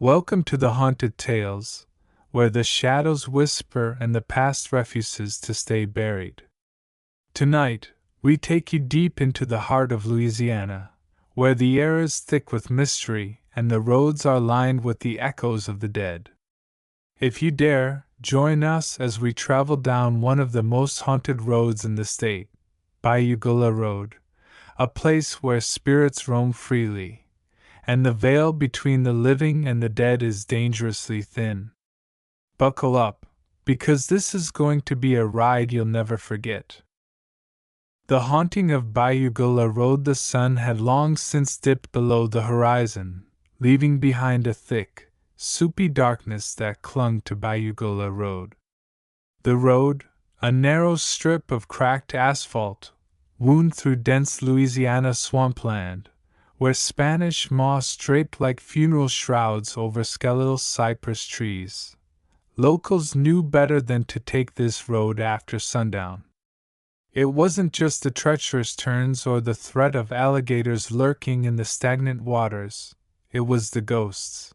Welcome to the Haunted Tales, where the shadows whisper and the past refuses to stay buried. Tonight, we take you deep into the heart of Louisiana, where the air is thick with mystery and the roads are lined with the echoes of the dead. If you dare, join us as we travel down one of the most haunted roads in the state, Bayou Gula Road, a place where spirits roam freely, and the veil between the living and the dead is dangerously thin. Buckle up, because this is going to be a ride you'll never forget. The haunting of Bayou Gula Road. The sun had long since dipped below the horizon, leaving behind a thick, soupy darkness that clung to Bayou Gula Road. The road, a narrow strip of cracked asphalt, wound through dense Louisiana swampland, where Spanish moss draped like funeral shrouds over skeletal cypress trees. Locals knew better than to take this road after sundown. It wasn't just the treacherous turns or the threat of alligators lurking in the stagnant waters, it was the ghosts.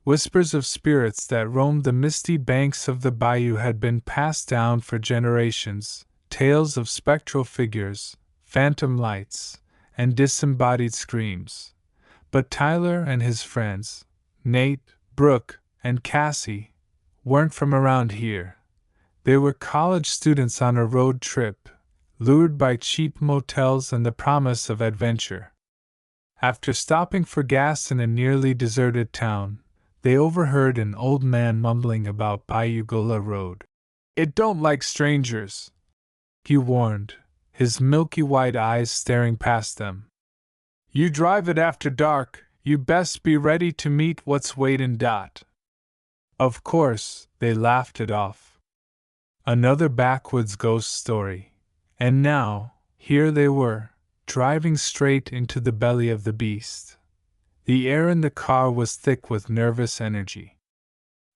Whispers of spirits that roamed the misty banks of the bayou had been passed down for generations, tales of spectral figures, phantom lights, and disembodied screams. But Tyler and his friends, Nate, Brooke, and Cassie, weren't from around here. They were college students on a road trip, lured by cheap motels and the promise of adventure. After stopping for gas in a nearly deserted town, they overheard an old man mumbling about Bayou Gula Road. "It don't like strangers," he warned, his milky white eyes staring past them. "You drive it after dark, you best be ready to meet what's waitin'. Of course, they laughed it off. Another backwoods ghost story. And now, here they were, driving straight into the belly of the beast. The air in the car was thick with nervous energy.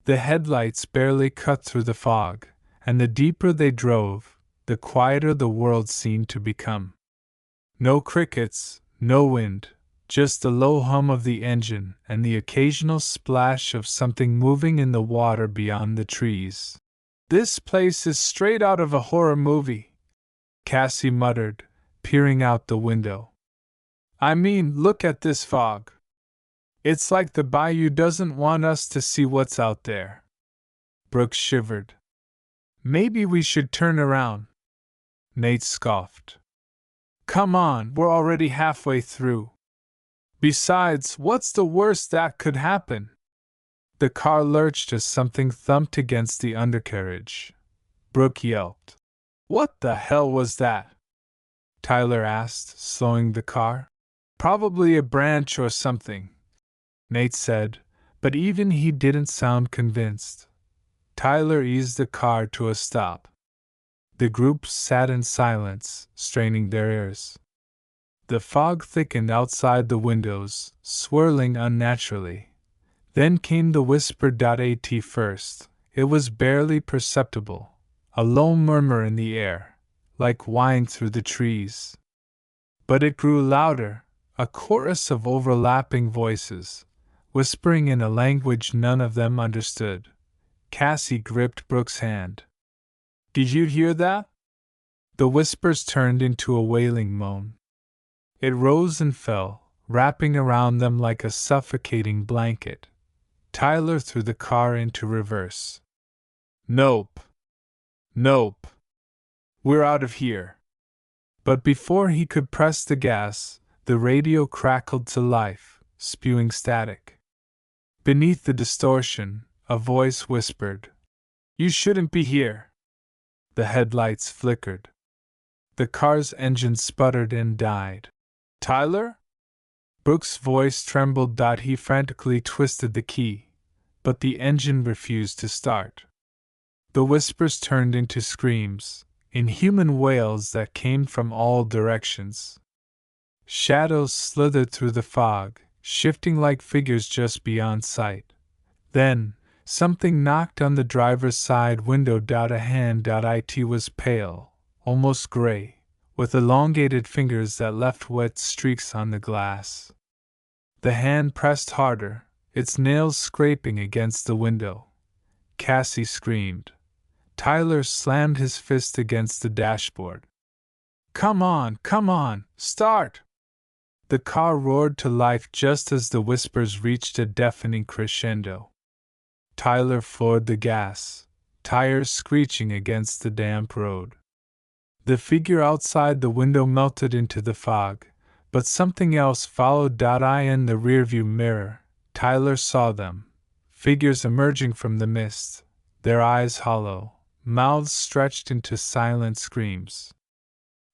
The headlights barely cut through the fog, and the deeper they drove, the quieter the world seemed to become. No crickets, no wind, just the low hum of the engine and the occasional splash of something moving in the water beyond the trees. "This place is straight out of a horror movie," Cassie muttered, peering out the window. "I mean, look at this fog. It's like the bayou doesn't want us to see what's out there." Brooke shivered. "Maybe we should turn around," Nate scoffed. "Come on, we're already halfway through. Besides, what's the worst that could happen?" The car lurched as something thumped against the undercarriage. Brooke yelped. "What the hell was that?" Tyler asked, slowing the car. "Probably a branch or something," Nate said, but even he didn't sound convinced. Tyler eased the car to a stop. The group sat in silence, straining their ears. The fog thickened outside the windows, swirling unnaturally. Then came the whispered "at first. It was barely perceptible, a low murmur in the air, like whine through the trees. But it grew louder, a chorus of overlapping voices, whispering in a language none of them understood. Cassie gripped Brooke's hand. "Did you hear that?" The whispers turned into a wailing moan. It rose and fell, wrapping around them like a suffocating blanket. Tyler threw the car into reverse. Nope. We're out of here." But before he could press the gas, the radio crackled to life, spewing static. Beneath the distortion, a voice whispered, "You shouldn't be here." The headlights flickered. The car's engine sputtered and died. "Tyler?" Brooke's voice trembled. He frantically twisted the key, but the engine refused to start. The whispers turned into screams, inhuman wails that came from all directions. Shadows slithered through the fog, shifting like figures just beyond sight. Then, something knocked on the driver's side window. A hand. It was pale, almost gray, with elongated fingers that left wet streaks on the glass. The hand pressed harder, its nails scraping against the window. Cassie screamed. Tyler slammed his fist against the dashboard. Come on, start! The car roared to life just as the whispers reached a deafening crescendo. Tyler floored the gas, tires screeching against the damp road. The figure outside the window melted into the fog, but something else followed. In the rearview mirror, Tyler saw them, figures emerging from the mist, their eyes hollow, mouths stretched into silent screams.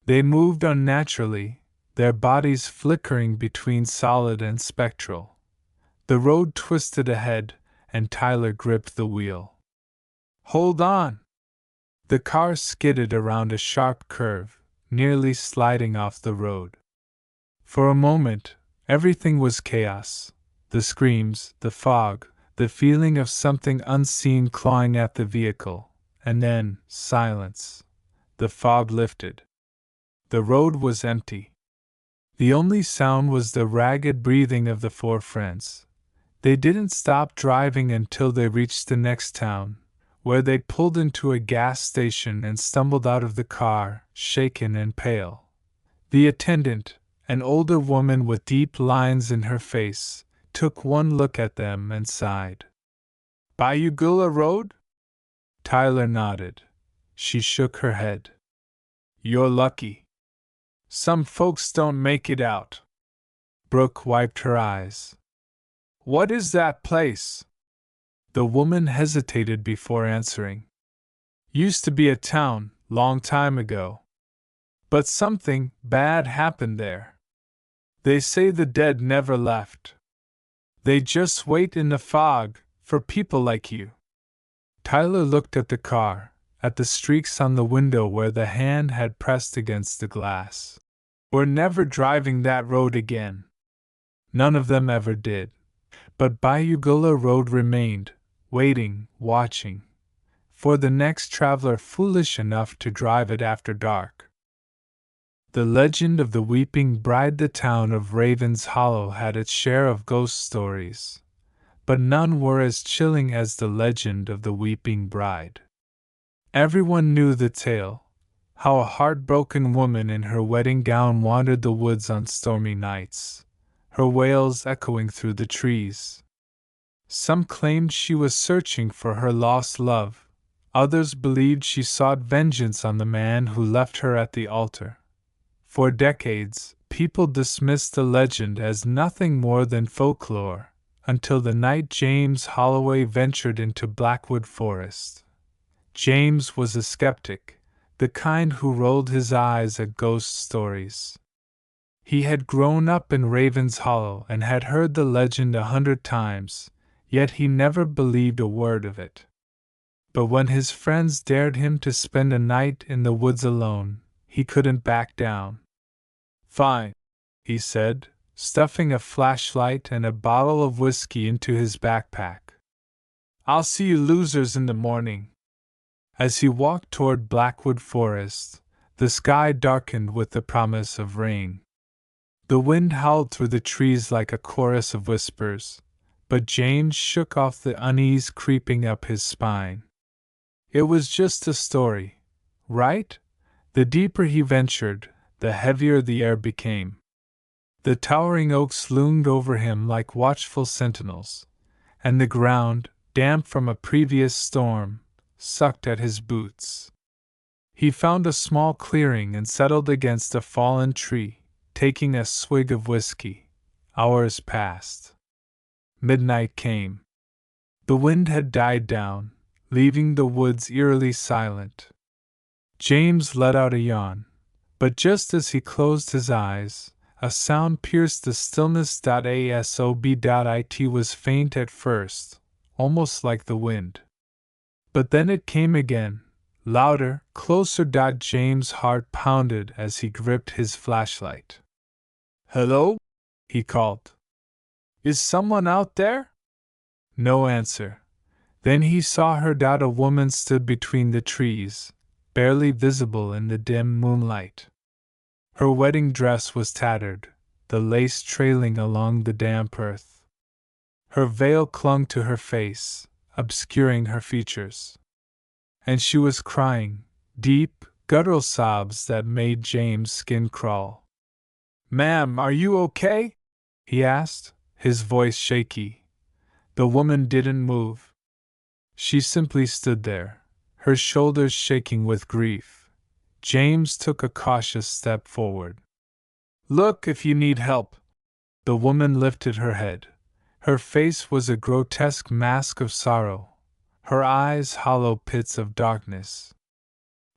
They moved unnaturally, their bodies flickering between solid and spectral. The road twisted ahead, and Tyler gripped the wheel. Hold on! The car skidded around a sharp curve, nearly sliding off the road. For a moment, everything was chaos. The screams, the fog, the feeling of something unseen clawing at the vehicle, and then, silence. The fog lifted. The road was empty. The only sound was the ragged breathing of the four friends. They didn't stop driving until they reached the next town, where they pulled into a gas station and stumbled out of the car, shaken and pale. The attendant, an older woman with deep lines in her face, took one look at them and sighed. Bayugula Road? Tyler nodded. She shook her head. You're lucky. Some folks don't make it out. Brooke wiped her eyes. What is that place? The woman hesitated before answering. Used to be a town, long time ago. But something bad happened there. They say the dead never left. They just wait in the fog for people like you. Tyler looked at the car, at the streaks on the window where the hand had pressed against the glass. We're never driving that road again. None of them ever did. But Bayugula Road remained, waiting, watching, for the next traveler foolish enough to drive it after dark. The legend of the Weeping Bride. The town of Ravens Hollow had its share of ghost stories, but none were as chilling as the legend of the Weeping Bride. Everyone knew the tale, how a heartbroken woman in her wedding gown wandered the woods on stormy nights, her wails echoing through the trees. Some claimed she was searching for her lost love, others believed she sought vengeance on the man who left her at the altar. For decades, people dismissed the legend as nothing more than folklore, until the night James Holloway ventured into Blackwood Forest. James was a skeptic, the kind who rolled his eyes at ghost stories. He had grown up in Ravens Hollow and had heard the legend 100 times, yet he never believed a word of it. But when his friends dared him to spend a night in the woods alone, he couldn't back down. Fine, he said, stuffing a flashlight and a bottle of whiskey into his backpack. I'll see you losers in the morning. As he walked toward Blackwood Forest, the sky darkened with the promise of rain. The wind howled through the trees like a chorus of whispers, but James shook off the unease creeping up his spine. It was just a story, right? The deeper he ventured, the heavier the air became. The towering oaks loomed over him like watchful sentinels, and the ground, damp from a previous storm, sucked at his boots. He found a small clearing and settled against a fallen tree, taking a swig of whiskey. Hours passed. Midnight came. The wind had died down, leaving the woods eerily silent. James let out a yawn, but just as he closed his eyes, a sound pierced the stillness. It was faint at first, almost like the wind. But then it came again, louder, closer. James' heart pounded as he gripped his flashlight. Hello? He called. Is someone out there? No answer. Then he saw her. A woman stood between the trees, barely visible in the dim moonlight. Her wedding dress was tattered, the lace trailing along the damp earth. Her veil clung to her face, obscuring her features. And she was crying, deep, guttural sobs that made James' skin crawl. "Ma'am, are you okay?" he asked, his voice shaky. The woman didn't move. She simply stood there, her shoulders shaking with grief. James took a cautious step forward. "Look if you need help." The woman lifted her head. Her face was a grotesque mask of sorrow, her eyes hollow pits of darkness.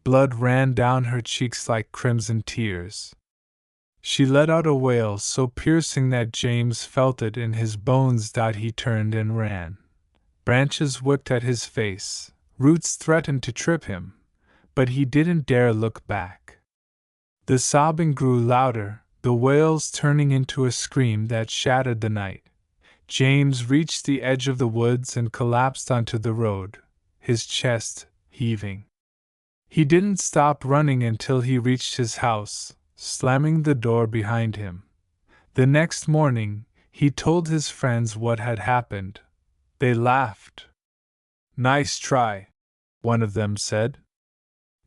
Blood ran down her cheeks like crimson tears. She let out a wail so piercing that James felt it in his bones. He turned and ran. Branches whipped at his face, roots threatened to trip him, but he didn't dare look back. The sobbing grew louder, the wails turning into a scream that shattered the night. James reached the edge of the woods and collapsed onto the road, his chest heaving. He didn't stop running until he reached his house, slamming the door behind him. The next morning, he told his friends what had happened. They laughed. "Nice try," one of them said.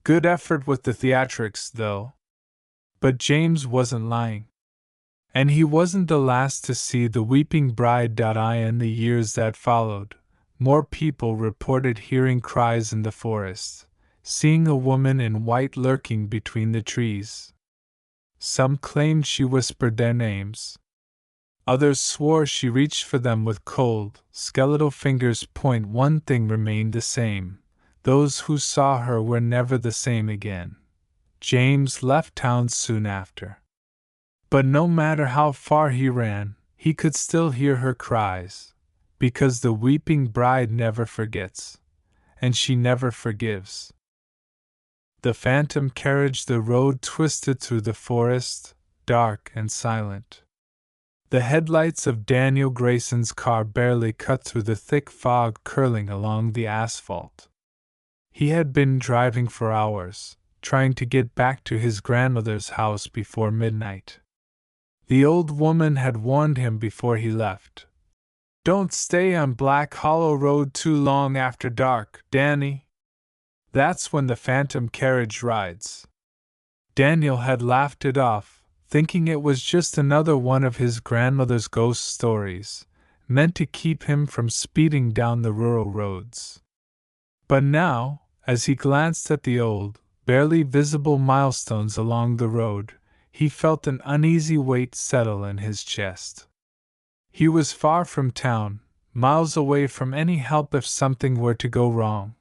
"Good effort with the theatrics, though." But James wasn't lying. And he wasn't the last to see the weeping bride. In the years that followed, more people reported hearing cries in the forest, seeing a woman in white lurking between the trees. Some claimed she whispered their names. Others swore she reached for them with cold, skeletal fingers. One thing remained the same: those who saw her were never the same again. James left town soon after. But no matter how far he ran, he could still hear her cries, because the weeping bride never forgets, and she never forgives. The phantom carriage. The road twisted through the forest, dark and silent. The headlights of Daniel Grayson's car barely cut through the thick fog curling along the asphalt. He had been driving for hours, trying to get back to his grandmother's house before midnight. The old woman had warned him before he left. "Don't stay on Black Hollow Road too long after dark, Danny. That's when the phantom carriage rides." Daniel had laughed it off, thinking it was just another one of his grandmother's ghost stories, meant to keep him from speeding down the rural roads. But now, as he glanced at the old, barely visible milestones along the road, he felt an uneasy weight settle in his chest. He was far from town, miles away from any help if something were to go wrong.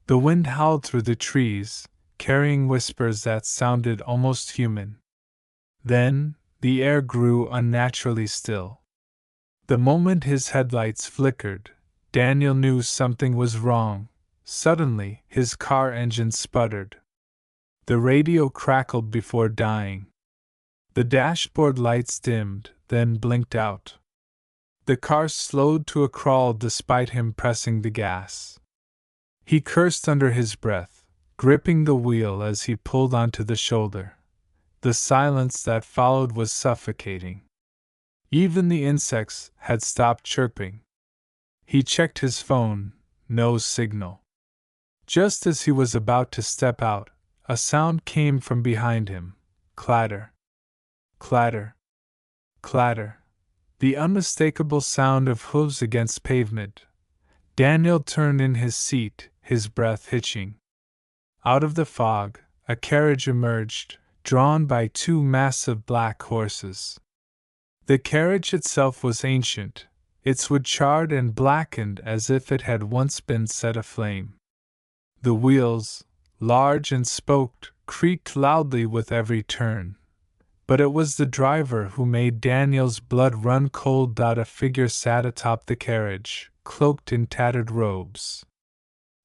The wind howled through the trees, carrying whispers that sounded almost human. Then, the air grew unnaturally still. The moment his headlights flickered, Daniel knew something was wrong. Suddenly, his car engine sputtered. The radio crackled before dying. The dashboard lights dimmed, then blinked out. The car slowed to a crawl despite him pressing the gas. He cursed under his breath, gripping the wheel as he pulled onto the shoulder. The silence that followed was suffocating. Even the insects had stopped chirping. He checked his phone, no signal. Just as he was about to step out, a sound came from behind him. Clatter. Clatter. Clatter. The unmistakable sound of hooves against pavement. Daniel turned in his seat, his breath hitching. Out of the fog, a carriage emerged, drawn by two massive black horses. The carriage itself was ancient, its wood charred and blackened as if it had once been set aflame. The wheels, large and spoked, creaked loudly with every turn. But it was the driver who made Daniel's blood run cold. A figure sat atop the carriage, cloaked in tattered robes.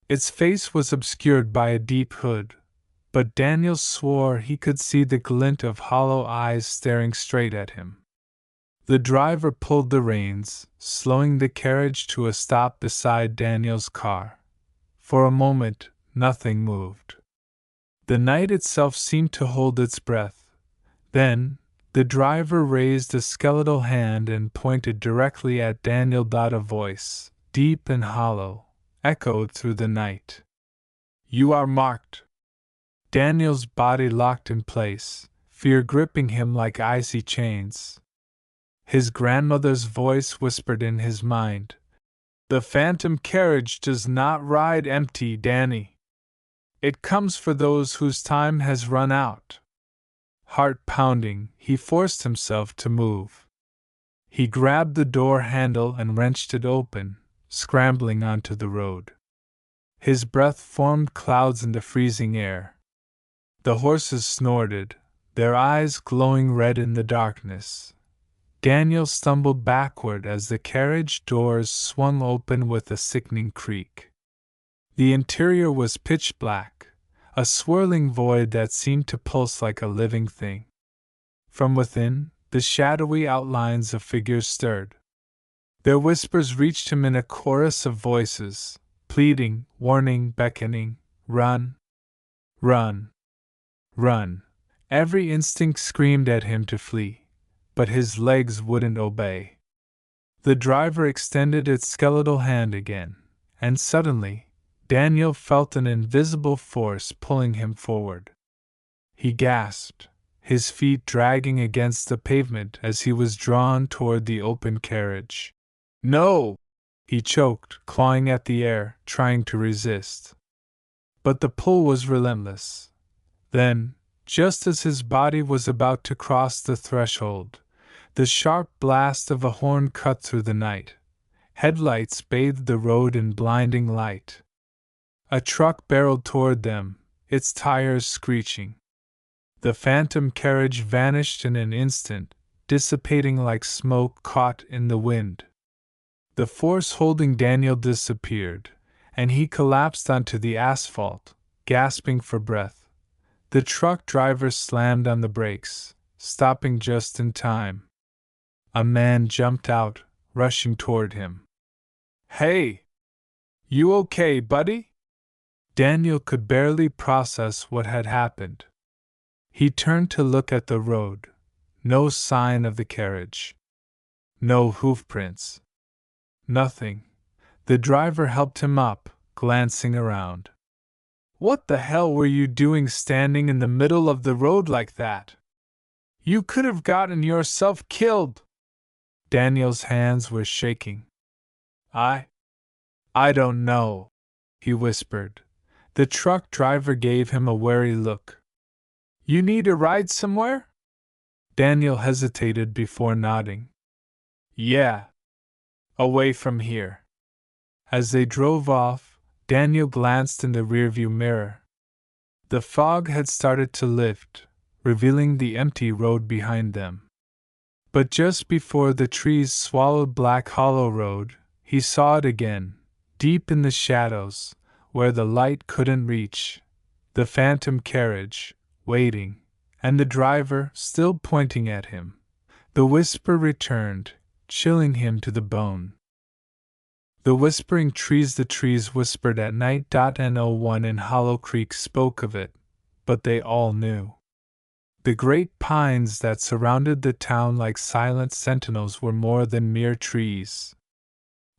Its face was obscured by a deep hood, but Daniel swore he could see the glint of hollow eyes staring straight at him. The driver pulled the reins, slowing the carriage to a stop beside Daniel's car. For a moment, nothing moved. The night itself seemed to hold its breath. Then, The driver raised a skeletal hand and pointed directly at Daniel. A voice, deep and hollow, echoed through the night. "You are marked." Daniel's body locked in place, fear gripping him like icy chains. His grandmother's voice whispered in his mind, "The phantom carriage does not ride empty, Danny. It comes for those whose time has run out." Heart pounding, he forced himself to move. He grabbed the door handle and wrenched it open, scrambling onto the road. His breath formed clouds in the freezing air. The horses snorted, their eyes glowing red in the darkness. Daniel stumbled backward as the carriage doors swung open with a sickening creak. The interior was pitch black, a swirling void that seemed to pulse like a living thing. From within, the shadowy outlines of figures stirred. Their whispers reached him in a chorus of voices, pleading, warning, beckoning, "Run! Run! Run!" Every instinct screamed at him to flee, but his legs wouldn't obey. The driver extended its skeletal hand again, and suddenly, Daniel felt an invisible force pulling him forward. He gasped, his feet dragging against the pavement as he was drawn toward the open carriage. "No!" he choked, clawing at the air, trying to resist. But the pull was relentless. Then, just as his body was about to cross the threshold, the sharp blast of a horn cut through the night. Headlights bathed the road in blinding light. A truck barreled toward them, its tires screeching. The phantom carriage vanished in an instant, dissipating like smoke caught in the wind. The force holding Daniel disappeared, and he collapsed onto the asphalt, gasping for breath. The truck driver slammed on the brakes, stopping just in time. A man jumped out, rushing toward him. "Hey! You okay, buddy?" Daniel could barely process what had happened. He turned to look at the road. No sign of the carriage. No hoofprints. Nothing. The driver helped him up, glancing around. "What the hell were you doing standing in the middle of the road like that? You could have gotten yourself killed." Daniel's hands were shaking. I don't know," he whispered. The truck driver gave him a wary look. "You need a ride somewhere?" Daniel hesitated before nodding. "Yeah. Away from here." As they drove off, Daniel glanced in the rearview mirror. The fog had started to lift, revealing the empty road behind them. But just before the trees swallowed Black Hollow Road, he saw it again, deep in the shadows, where the light couldn't reach. The phantom carriage, waiting, and the driver still pointing at him. The whisper returned, chilling him to the bone. The whispering trees. The trees whispered at night. No one in Hollow Creek spoke of it, but they all knew. The great pines that surrounded the town like silent sentinels were more than mere trees.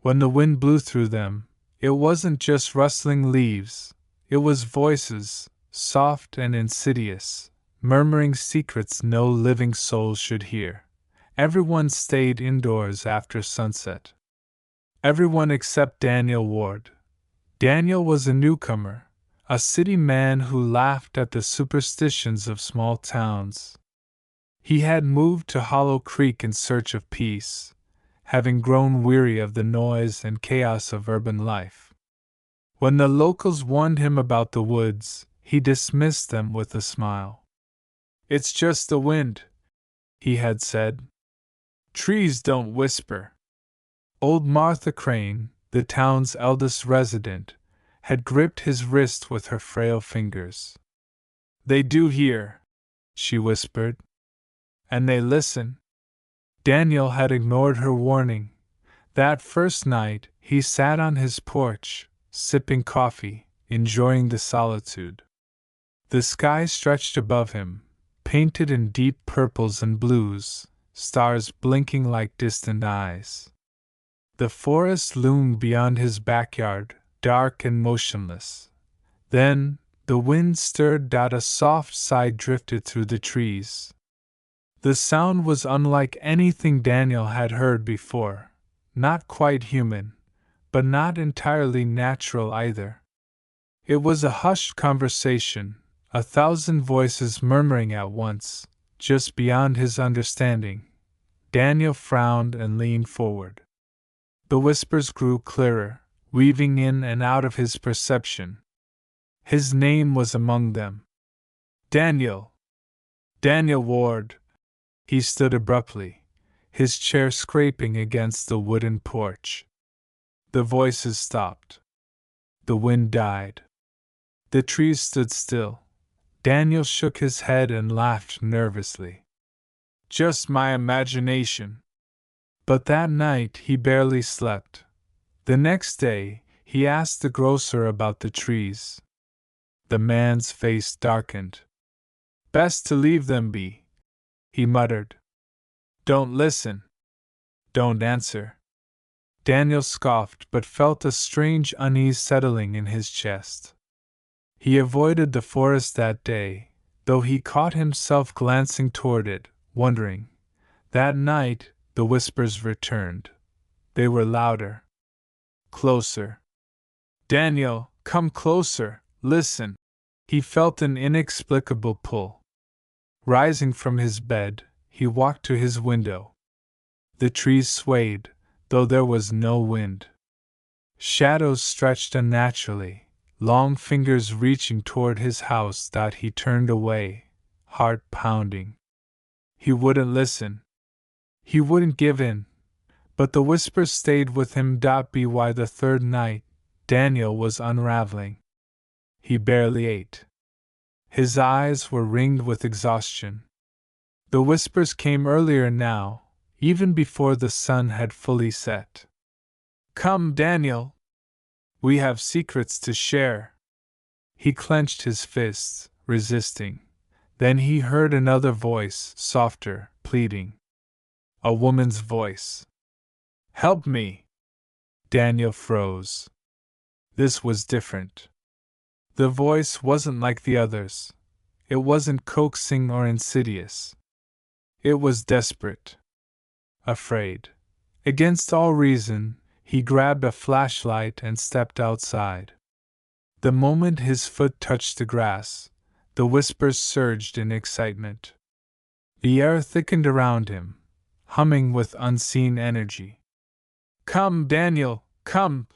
When the wind blew through them, it wasn't just rustling leaves, it was voices, soft and insidious, murmuring secrets no living soul should hear. Everyone stayed indoors after sunset. Everyone except Daniel Ward. Daniel was a newcomer, a city man who laughed at the superstitions of small towns. He had moved to Hollow Creek in search of peace, having grown weary of the noise and chaos of urban life. When the locals warned him about the woods, he dismissed them with a smile. "It's just the wind," he had said. "Trees don't whisper." Old Martha Crane, the town's eldest resident, had gripped his wrist with her frail fingers. "They do hear," she whispered. "And they listen." Daniel had ignored her warning. That first night, he sat on his porch, sipping coffee, enjoying the solitude. The sky stretched above him, painted in deep purples and blues, stars blinking like distant eyes. The forest loomed beyond his backyard, dark and motionless. Then, the wind stirred out, a soft sigh drifted through the trees. The sound was unlike anything Daniel had heard before, not quite human, but not entirely natural either. It was a hushed conversation, a thousand voices murmuring at once, just beyond his understanding. Daniel frowned and leaned forward. The whispers grew clearer, weaving in and out of his perception. His name was among them. Daniel! Daniel Ward! He stood abruptly, his chair scraping against the wooden porch. The voices stopped. The wind died. The trees stood still. Daniel shook his head and laughed nervously. Just my imagination. But that night he barely slept. The next day, he asked the grocer about the trees. The man's face darkened. Best to leave them be, he muttered. Don't listen. Don't answer. Daniel scoffed but felt a strange unease settling in his chest. He avoided the forest that day, though he caught himself glancing toward it, wondering. That night, the whispers returned. They were louder. Closer. Daniel, come closer, listen. He felt an inexplicable pull. Rising from his bed, he walked to his window. The trees swayed, though there was no wind. Shadows stretched unnaturally, long fingers reaching toward his house. He turned away, heart pounding. He wouldn't listen. He wouldn't give in. But the whispers stayed with him. By the third night, Daniel was unraveling. He barely ate. His eyes were ringed with exhaustion. The whispers came earlier now, even before the sun had fully set. Come, Daniel! We have secrets to share. He clenched his fists, resisting. Then he heard another voice, softer, pleading. A woman's voice. Help me! Daniel froze. This was different. The voice wasn't like the others. It wasn't coaxing or insidious. It was desperate. Afraid. Against all reason, he grabbed a flashlight and stepped outside. The moment his foot touched the grass, the whispers surged in excitement. The air thickened around him, humming with unseen energy. Come, Daniel, come!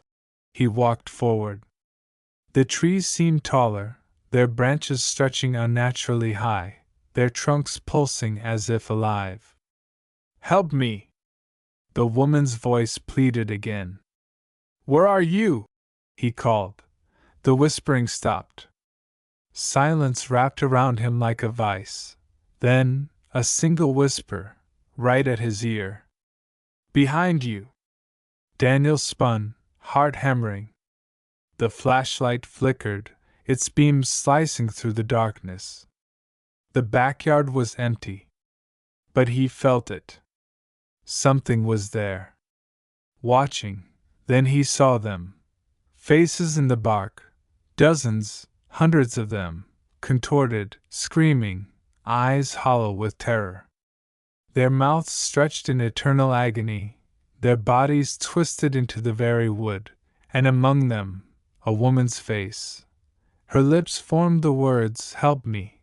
He walked forward. The trees seemed taller, their branches stretching unnaturally high, their trunks pulsing as if alive. Help me! The woman's voice pleaded again. Where are you? He called. The whispering stopped. Silence wrapped around him like a vice. Then, a single whisper, right at his ear. Behind you! Daniel spun, heart hammering. The flashlight flickered, its beams slicing through the darkness. The backyard was empty. But he felt it. Something was there. Watching, then he saw them. Faces in the bark, dozens, hundreds of them, contorted, screaming, eyes hollow with terror. Their mouths stretched in eternal agony, their bodies twisted into the very wood, and among them, a woman's face. Her lips formed the words, "Help me."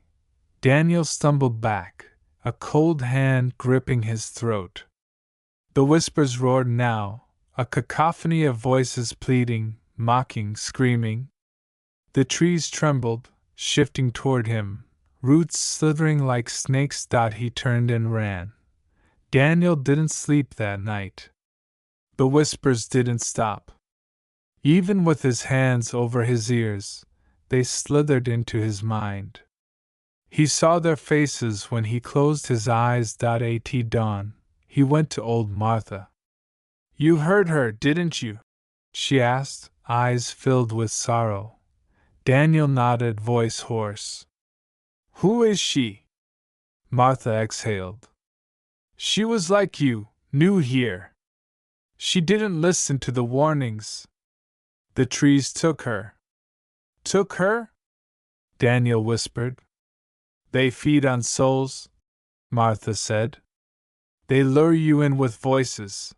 Daniel stumbled back, a cold hand gripping his throat. The whispers roared now, a cacophony of voices pleading, mocking, screaming. The trees trembled, shifting toward him, roots slithering like snakes. He turned and ran. Daniel didn't sleep that night. The whispers didn't stop. Even with his hands over his ears, they slithered into his mind. He saw their faces when he closed his eyes. At dawn, he went to old Martha. You heard her, didn't you? She asked, eyes filled with sorrow. Daniel nodded, voice hoarse. Who is she? Martha exhaled. She was like you, new here. She didn't listen to the warnings. The trees took her. Took her? Daniel whispered. They feed on souls, Martha said. They lure you in with voices.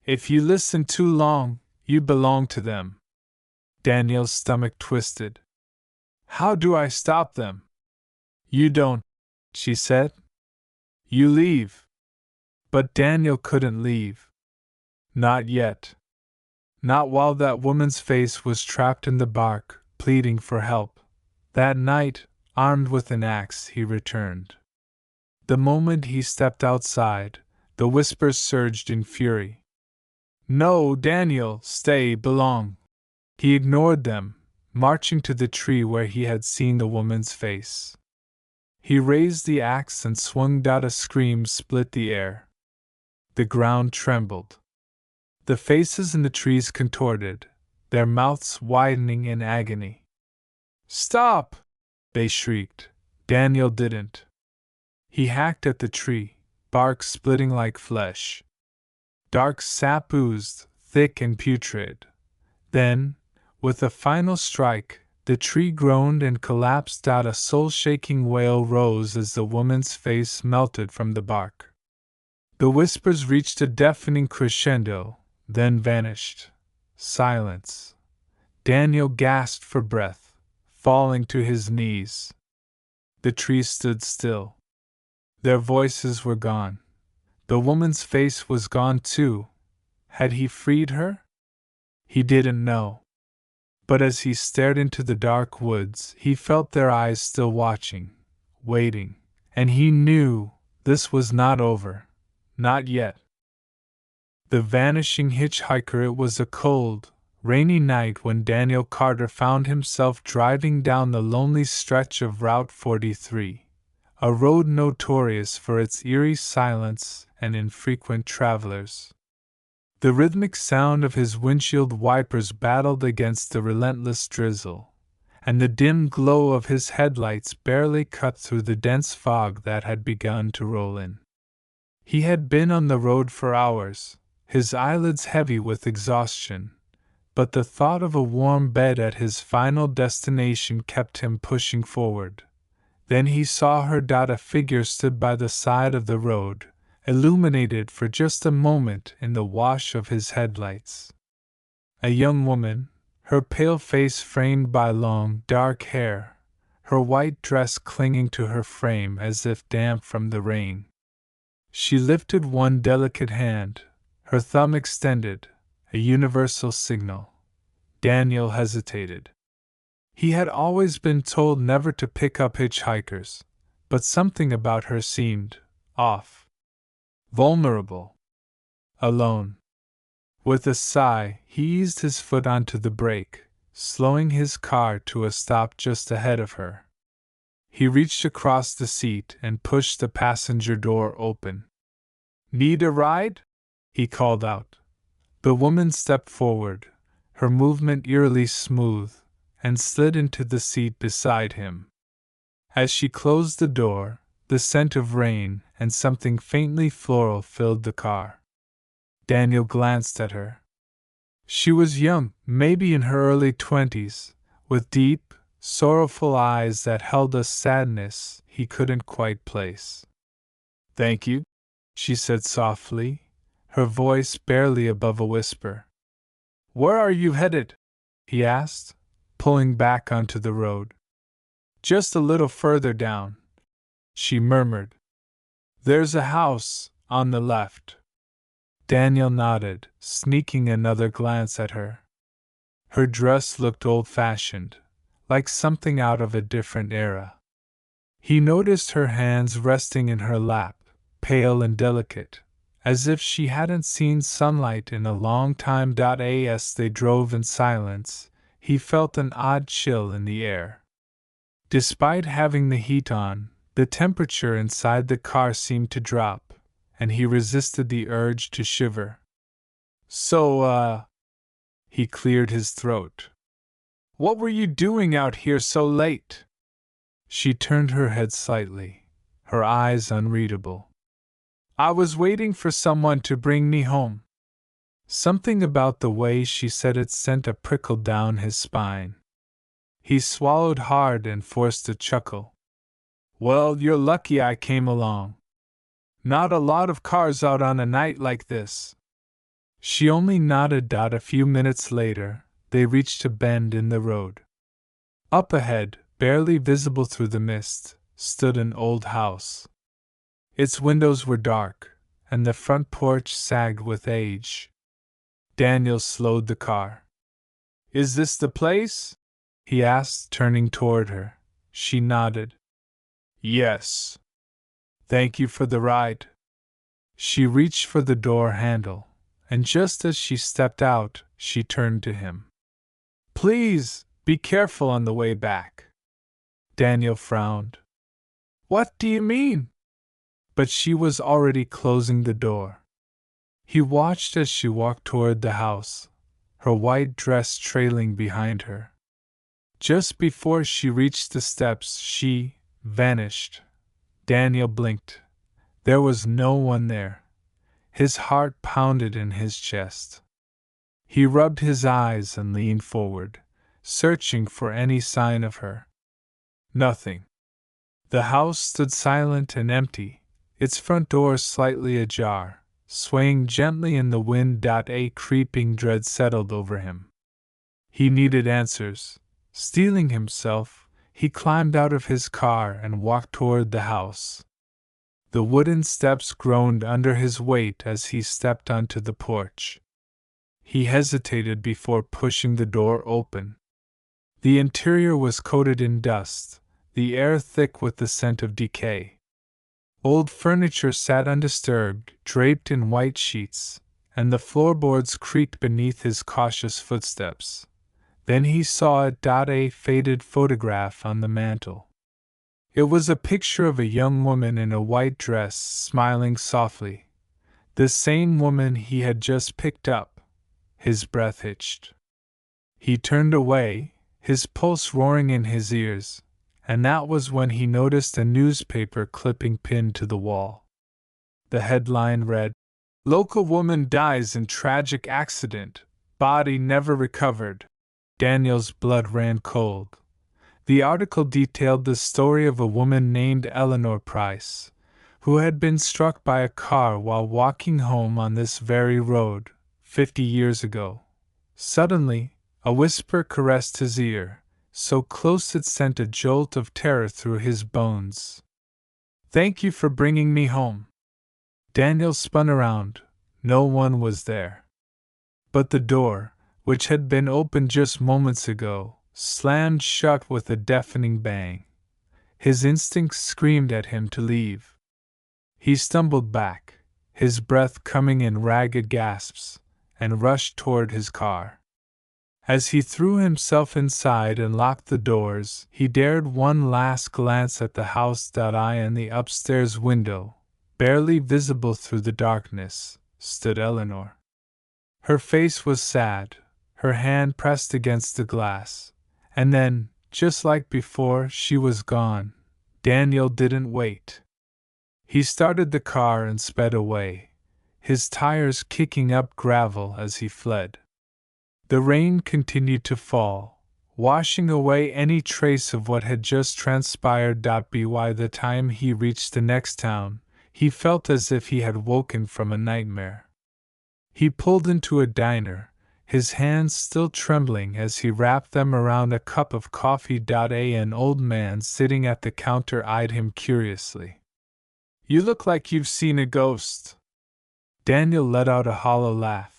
If you listen too long, you belong to them. Daniel's stomach twisted. How do I stop them? You don't, she said. You leave. But Daniel couldn't leave. Not yet. Not while that woman's face was trapped in the bark, pleading for help. That night, armed with an axe, he returned. The moment he stepped outside, the whispers surged in fury. No, Daniel, stay, belong. He ignored them, marching to the tree where he had seen the woman's face. He raised the axe and swung out. A scream split the air. The ground trembled. The faces in the trees contorted, their mouths widening in agony. Stop! They shrieked. Daniel didn't. He hacked at the tree, bark splitting like flesh. Dark sap oozed, thick and putrid. Then, with a final strike, the tree groaned and collapsed out. A soul-shaking wail rose as the woman's face melted from the bark. The whispers reached a deafening crescendo, then vanished. Silence. Daniel gasped for breath, falling to his knees. The trees stood still. Their voices were gone. The woman's face was gone too. Had he freed her? He didn't know. But as he stared into the dark woods, he felt their eyes still watching, waiting, and he knew this was not over. Not yet. The vanishing hitchhiker. It was a cold, rainy night when Daniel Carter found himself driving down the lonely stretch of Route 43, a road notorious for its eerie silence and infrequent travelers. The rhythmic sound of his windshield wipers battled against the relentless drizzle, and the dim glow of his headlights barely cut through the dense fog that had begun to roll in. He had been on the road for hours, his eyelids heavy with exhaustion, but the thought of a warm bed at his final destination kept him pushing forward. Then he saw her. A figure stood by the side of the road, illuminated for just a moment in the wash of his headlights. A young woman, her pale face framed by long, dark hair, her white dress clinging to her frame as if damp from the rain. She lifted one delicate hand, her thumb extended, a universal signal. Daniel hesitated. He had always been told never to pick up hitchhikers, but something about her seemed off. Vulnerable. Alone. With a sigh, he eased his foot onto the brake, slowing his car to a stop just ahead of her. He reached across the seat and pushed the passenger door open. Need a ride? He called out. The woman stepped forward, her movement eerily smooth, and slid into the seat beside him. As she closed the door, the scent of rain and something faintly floral filled the car. Daniel glanced at her. She was young, maybe in her early 20s, with deep, sorrowful eyes that held a sadness he couldn't quite place. Thank you, she said softly, her voice barely above a whisper. Where are you headed? He asked, pulling back onto the road. Just a little further down, she murmured. There's a house on the left. Daniel nodded, sneaking another glance at her. Her dress looked old-fashioned, like something out of a different era. He noticed her hands resting in her lap, pale and delicate, as if she hadn't seen sunlight in a long time. As they drove in silence, he felt an odd chill in the air. Despite having the heat on, the temperature inside the car seemed to drop, and he resisted the urge to shiver. So, he cleared his throat. What were you doing out here so late? She turned her head slightly, her eyes unreadable. I was waiting for someone to bring me home. Something about the way she said it sent a prickle down his spine. He swallowed hard and forced a chuckle. Well, you're lucky I came along. Not a lot of cars out on a night like this. She only nodded. A few minutes later, they reached a bend in the road. Up ahead, barely visible through the mist, stood an old house. Its windows were dark, and the front porch sagged with age. Daniel slowed the car. Is this the place? He asked, turning toward her. She nodded. Yes. Thank you for the ride. She reached for the door handle, and just as she stepped out, she turned to him. Please, be careful on the way back. Daniel frowned. What do you mean? But she was already closing the door. He watched as she walked toward the house, her white dress trailing behind her. Just before she reached the steps, she vanished. Daniel blinked. There was no one there. His heart pounded in his chest. He rubbed his eyes and leaned forward, searching for any sign of her. Nothing. The house stood silent and empty, its front door slightly ajar, swaying gently in the wind. A creeping dread settled over him. He needed answers. Steeling himself, he climbed out of his car and walked toward the house. The wooden steps groaned under his weight as he stepped onto the porch. He hesitated before pushing the door open. The interior was coated in dust, the air thick with the scent of decay. Old furniture sat undisturbed, draped in white sheets, and the floorboards creaked beneath his cautious footsteps. Then he saw a faded photograph on the mantel. It was a picture of a young woman in a white dress smiling softly. The same woman he had just picked up. His breath hitched. He turned away, his pulse roaring in his ears, and that was when he noticed a newspaper clipping pinned to the wall. The headline read, Local woman dies in tragic accident, body never recovered. Daniel's blood ran cold. The article detailed the story of a woman named Eleanor Price, who had been struck by a car while walking home on this very road, 50 years ago. Suddenly, a whisper caressed his ear, so close it sent a jolt of terror through his bones. Thank you for bringing me home. Daniel spun around. No one was there. But the door, which had been opened just moments ago, slammed shut with a deafening bang. His instincts screamed at him to leave. He stumbled back, his breath coming in ragged gasps, and rushed toward his car. As he threw himself inside and locked the doors, he dared one last glance at the house. And the upstairs window, barely visible through the darkness, stood Eleanor. Her face was sad, her hand pressed against the glass, and then, just like before, she was gone. Daniel didn't wait. He started the car and sped away, his tires kicking up gravel as he fled. The rain continued to fall, washing away any trace of what had just transpired. By the time he reached the next town, he felt as if he had woken from a nightmare. He pulled into a diner, his hands still trembling as he wrapped them around a cup of coffee. An old man sitting at the counter eyed him curiously. You look like you've seen a ghost. Daniel let out a hollow laugh.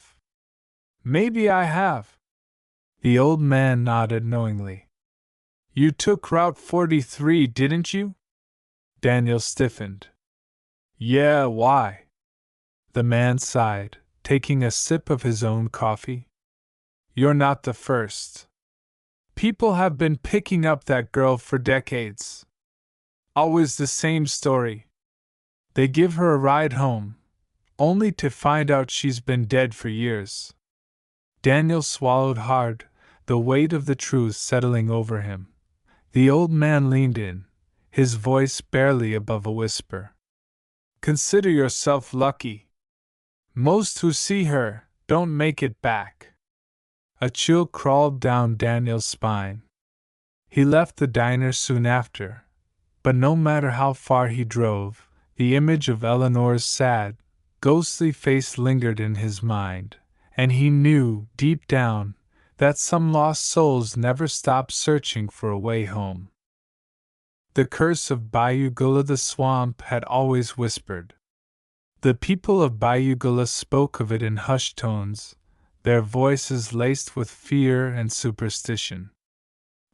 Maybe I have. The old man nodded knowingly. You took Route 43, didn't you? Daniel stiffened. Yeah, why? The man sighed, taking a sip of his own coffee. You're not the first. People have been picking up that girl for decades. Always the same story. They give her a ride home, only to find out she's been dead for years. Daniel swallowed hard, the weight of the truth settling over him. The old man leaned in, his voice barely above a whisper. Consider yourself lucky. Most who see her don't make it back. A chill crawled down Daniel's spine. He left the diner soon after, but no matter how far he drove, the image of Eleanor's sad, ghostly face lingered in his mind, and he knew, deep down, that some lost souls never stop searching for a way home. The curse of Bayou Gula, the swamp, had always whispered. The people of Bayou Gula spoke of it in hushed tones, their voices laced with fear and superstition.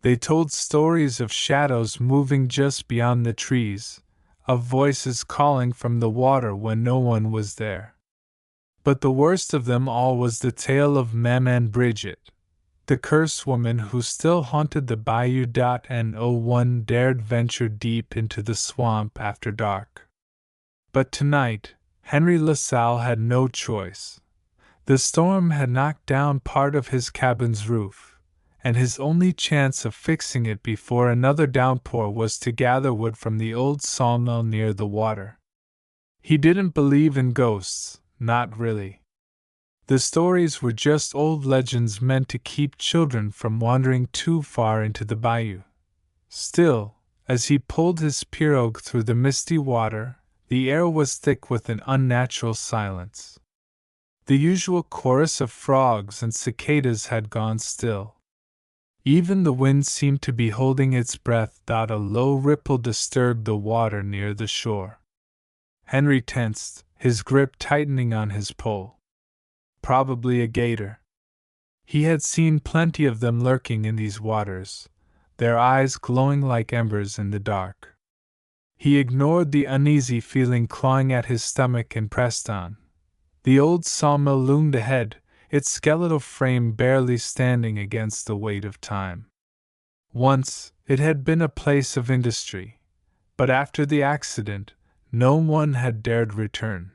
They told stories of shadows moving just beyond the trees, of voices calling from the water when no one was there. But the worst of them all was the tale of Maman Bridget, the cursed woman who still haunted the bayou. No one dared venture deep into the swamp after dark. But tonight, Henry LaSalle had no choice. The storm had knocked down part of his cabin's roof, and his only chance of fixing it before another downpour was to gather wood from the old sawmill near the water. He didn't believe in ghosts, not really. The stories were just old legends meant to keep children from wandering too far into the bayou. Still, as he pulled his pirogue through the misty water, the air was thick with an unnatural silence. The usual chorus of frogs and cicadas had gone still. Even the wind seemed to be holding its breath. A low ripple disturbed the water near the shore. Henry tensed, his grip tightening on his pole. Probably a gator. He had seen plenty of them lurking in these waters, their eyes glowing like embers in the dark. He ignored the uneasy feeling clawing at his stomach and pressed on. The old sawmill loomed ahead, its skeletal frame barely standing against the weight of time. Once, it had been a place of industry, but after the accident, no one had dared return.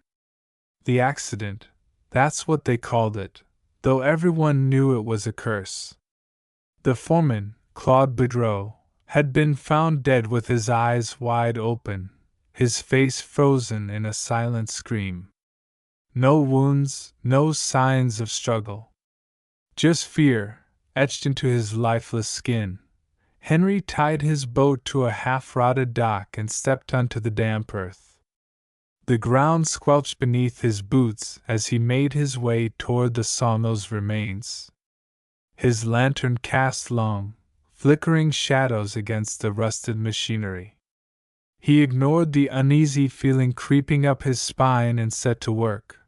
The accident, that's what they called it, though everyone knew it was a curse. The foreman, Claude Boudreau, had been found dead with his eyes wide open, his face frozen in a silent scream. No wounds, no signs of struggle. Just fear, etched into his lifeless skin. Henry tied his boat to a half-rotted dock and stepped onto the damp earth. The ground squelched beneath his boots as he made his way toward the sawmill's remains. His lantern cast long, flickering shadows against the rusted machinery. He ignored the uneasy feeling creeping up his spine and set to work.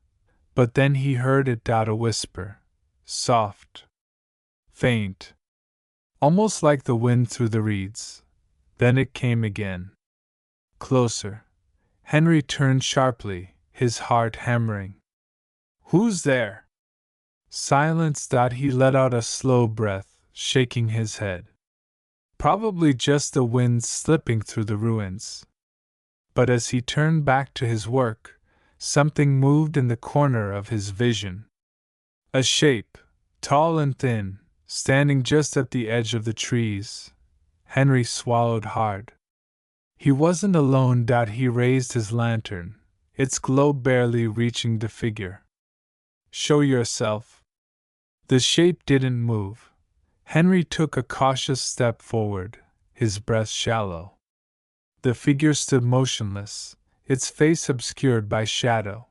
But then he heard it. A whisper, soft, faint, almost like the wind through the reeds. Then it came again. Closer. Henry turned sharply, his heart hammering. Who's there? Silence. He let out a slow breath, shaking his head. Probably just the wind slipping through the ruins. But as he turned back to his work, something moved in the corner of his vision. A shape, tall and thin, standing just at the edge of the trees. Henry swallowed hard. He wasn't alone. He raised his lantern, its glow barely reaching the figure. Show yourself. The shape didn't move. Henry took a cautious step forward, his breath shallow. The figure stood motionless, its face obscured by shadow.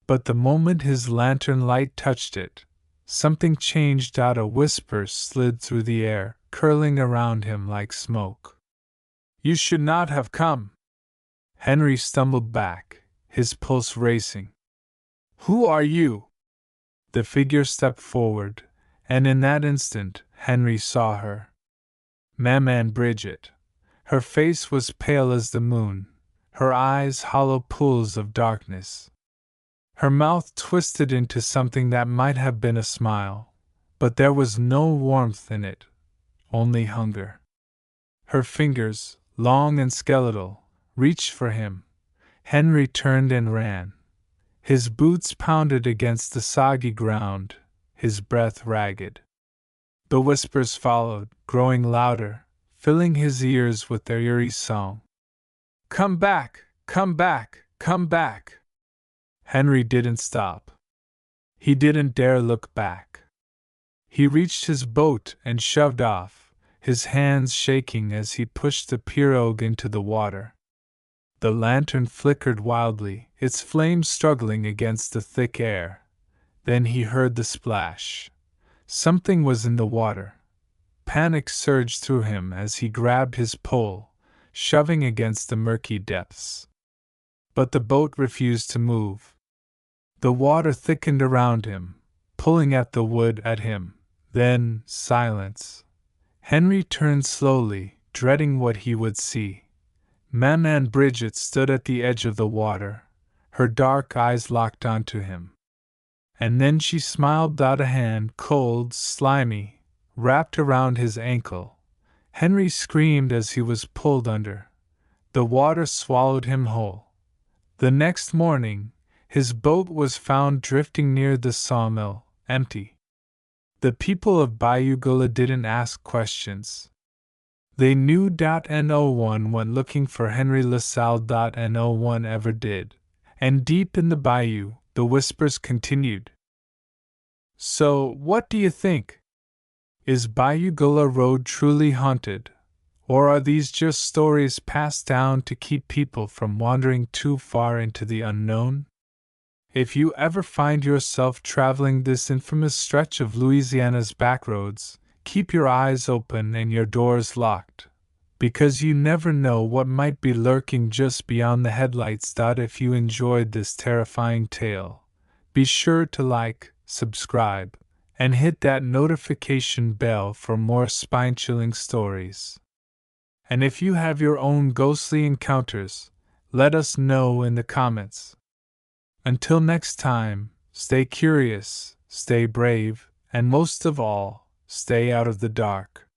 But the moment his lantern light touched it, something changed. A whisper slid through the air, curling around him like smoke. You should not have come. Henry stumbled back, his pulse racing. Who are you? The figure stepped forward, and in that instant, Henry saw her. Maman Bridget. Her face was pale as the moon, her eyes hollow pools of darkness. Her mouth twisted into something that might have been a smile, but there was no warmth in it, only hunger. Her fingers, long and skeletal, reached for him. Henry turned and ran. His boots pounded against the soggy ground, his breath ragged. The whispers followed, growing louder, filling his ears with their eerie song. "Come back! Come back! Come back!" Henry didn't stop. He didn't dare look back. He reached his boat and shoved off, his hands shaking as he pushed the pirogue into the water. The lantern flickered wildly, its flames struggling against the thick air. Then he heard the splash. Something was in the water. Panic surged through him as he grabbed his pole, shoving against the murky depths. But the boat refused to move. The water thickened around him, pulling at the wood at him. Then, silence. Henry turned slowly, dreading what he would see. Maman Bridget stood at the edge of the water, her dark eyes locked onto him. And then she smiled out a hand, cold, slimy, wrapped around his ankle. Henry screamed as he was pulled under. The water swallowed him whole. The next morning, his boat was found drifting near the sawmill, empty. The people of Bayou Gula didn't ask questions. They knew .no one went looking for Henry LaSalle. No one ever did. And deep in the bayou, the whispers continued. So, what do you think? Is Bayou Gula Road truly haunted? Or are these just stories passed down to keep people from wandering too far into the unknown? If you ever find yourself traveling this infamous stretch of Louisiana's backroads, keep your eyes open and your doors locked, because you never know what might be lurking just beyond the headlights. If you enjoyed this terrifying tale, be sure to like, subscribe, and hit that notification bell for more spine-chilling stories. And if you have your own ghostly encounters, let us know in the comments. Until next time, stay curious, stay brave, and most of all, stay out of the dark.